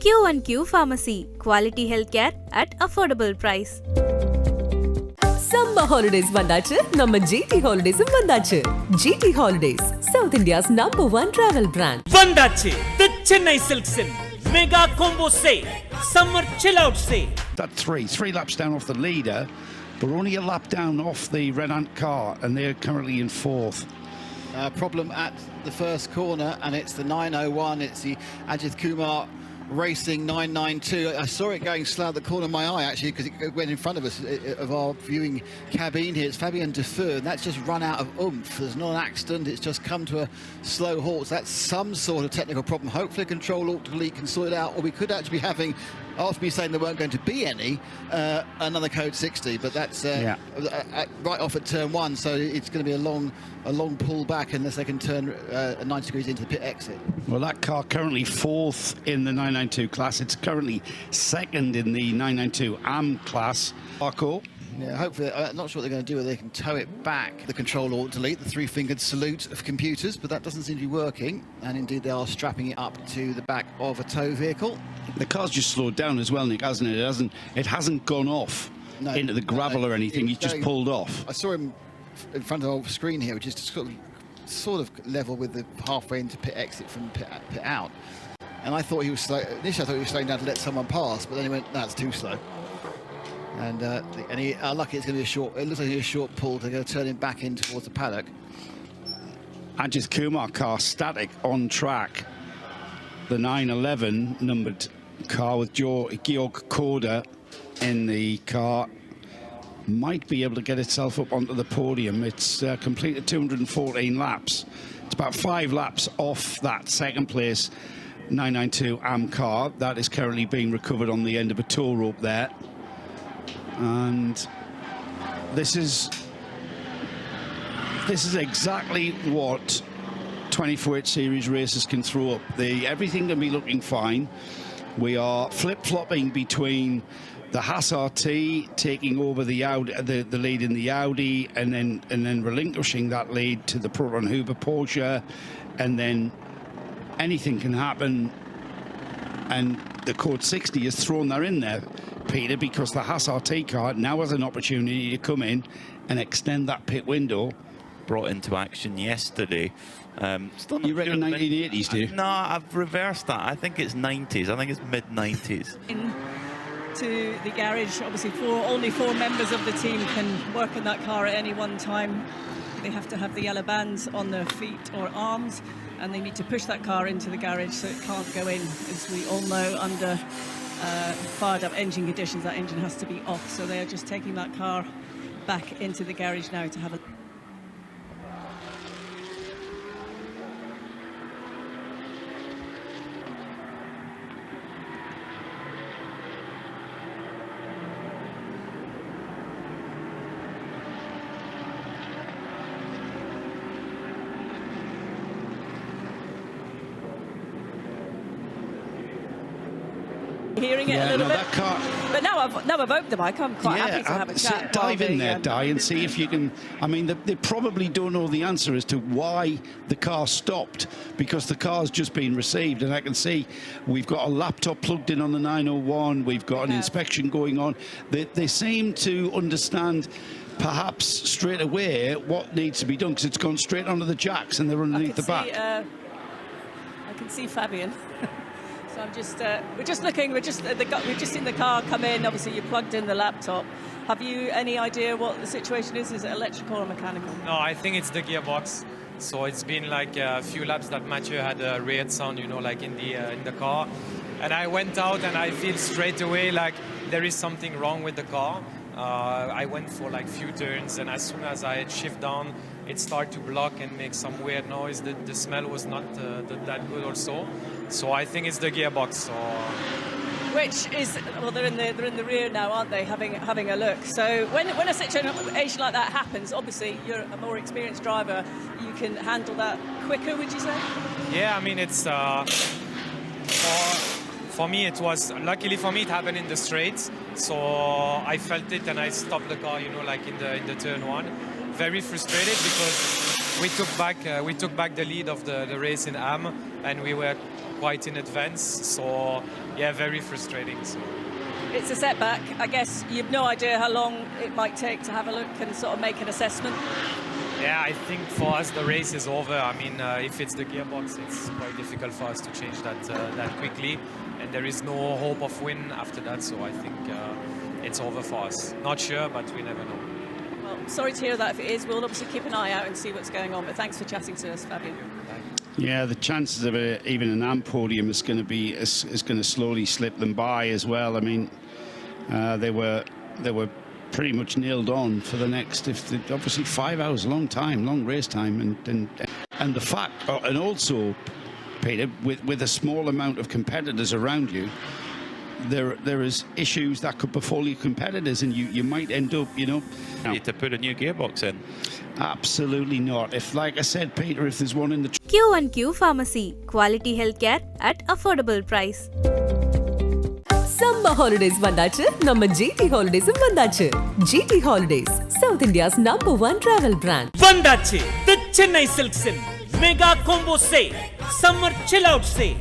Q1Q Pharmacy. Quality healthcare at affordable price. Summer holidays vandachu, நம்ம GT Holidays vandachu. GT Holidays, South India's #1 travel brand. Vandache, the Chennai Silks in Mega Combo Sale, Summer Chill Out Sale. That three laps down off the leader, but only a lap down off the Red Ant car, and they're currently in fourth. Problem at the first corner, and it's the 901. It's the Ajith Kumar Racing 992. I saw it going slow at the corner of my eye, actually, because it went in front of us, of our viewing cabine here. It's Fabien Defeu, and that's just run out of oomph. There's not an accident, it's just come to a slow halt. So that's some sort of technical problem. Hopefully control alt delete can sort it out, or we could actually be having, after me saying there weren't going to be any, another code 60, but that's right off at turn one, so it's going to be a long pull back unless they can turn 90 degrees into the pit exit. Well, that car currently fourth in the 992 class. It's currently second in the 992 AM class. Marco? Yeah, hopefully, I'm not sure what they're going to do, whether they can tow it back, the control alt delete, the three-fingered salute of computers, but that doesn't seem to be working, and indeed they are strapping it up to the back of a tow vehicle. The car's just slowed down as well, Nick, hasn't it? It hasn't gone off into the gravel or anything. He's just pulled off. I saw him in front of the screen here, which is sort of level with the halfway into pit exit from pit out. And I thought he was slow. Initially, I thought he was slowing down to let someone pass, but then he went, "That's too slow." And he lucky it's going to be a short. It looks like a short pull. They're going to turn him back in towards the paddock. Ajith Kumar car static on track. The 911 numbered car with Georg Korda in the car might be able to get itself up onto the podium. It's completed 214 laps. It's about 5 laps off that second place 992 AM car. That is currently being recovered on the end of a tow rope there. And this is exactly what 24-8 series races can throw up. Everything can be looking fine. We are flip-flopping between the Haas RT taking over the lead in the Audi, and then relinquishing that lead to the Proton Huber Porsche, and then anything can happen, and the code 60 has thrown that in there, Peter, because the Haas RT car now has an opportunity to come in and extend that pit window. Brought into action yesterday. You reckon 1980s, do you? No, I've reversed that. I think it's 90s. I think it's mid-90s. To the garage, obviously only 4 members of the team can work in that car at any one time. They have to have the yellow bands on their feet or arms, and they need to push that car into the garage so it can't go in. As we all know, under fired up engine conditions, that engine has to be off, so they are just taking that car back into the garage now to have a hearing it a little bit. That car. But now I've opened the mic, I'm quite happy to have a chat. Dive in there, Di, and see if you can. I mean, they probably don't know the answer as to why the car stopped, because the car's just been received, and I can see we've got a laptop plugged in on the 901. We've got an inspection going on. They seem to understand perhaps straight away what needs to be done, because it's gone straight onto the jacks and they're underneath the back. I can see Fabien. So I'm just, we've just seen the car come in. Obviously, you plugged in the laptop. Have you any idea what the situation is? Is it electrical or mechanical? No, I think it's the gearbox. So it's been like a few laps that Mathieu had a red sound, like in the car. And I went out and I feel straight away like there is something wrong with the car. I went for like few turns, and as soon as I shift down, it started to block and make some weird noise. The smell was not that good also. So I think it's the gearbox. So. Which is, well, they're in the rear now, aren't they? Having a look. So when a situation like that happens, obviously you're a more experienced driver. You can handle that quicker, would you say? Yeah, I mean it's. For me, it was, luckily for me, it happened in the straights. So I felt it and I stopped the car, like in the turn one. Very frustrated because we took back the lead of the race in AM, and we were quite in advance. So yeah, very frustrating. So. It's a setback. I guess you've no idea how long it might take to have a look and sort of make an assessment. Yeah, I think for us the race is over. I mean, if it's the gearbox, it's quite difficult for us to change that quickly, and there is no hope of win after that. So I think it's over for us. Not sure, but we never know. Well, sorry to hear that. If it is, we'll obviously keep an eye out and see what's going on. But thanks for chatting to us, Fabian. Yeah, the chances of even an AMP podium is going to slowly slip them by as well. I mean, they were pretty much nailed on for the next. Obviously 5 hours, long race time, and the fact, and also, Peter, with a small amount of competitors around you, there is issues that could befall your competitors, and you might end up, Need to put a new gearbox in. Absolutely not. If, like I said, Peter, if there's one in the Q1Q Pharmacy. Quality healthcare at affordable price. Summer holidays வந்தாச்சு நம்ம GT Holidays வந்தாச்சு GT Holidays South India's #1 travel brand வந்தாச்சு the Chennai Silks in Mega Combo Sale Summer Chill Out Sale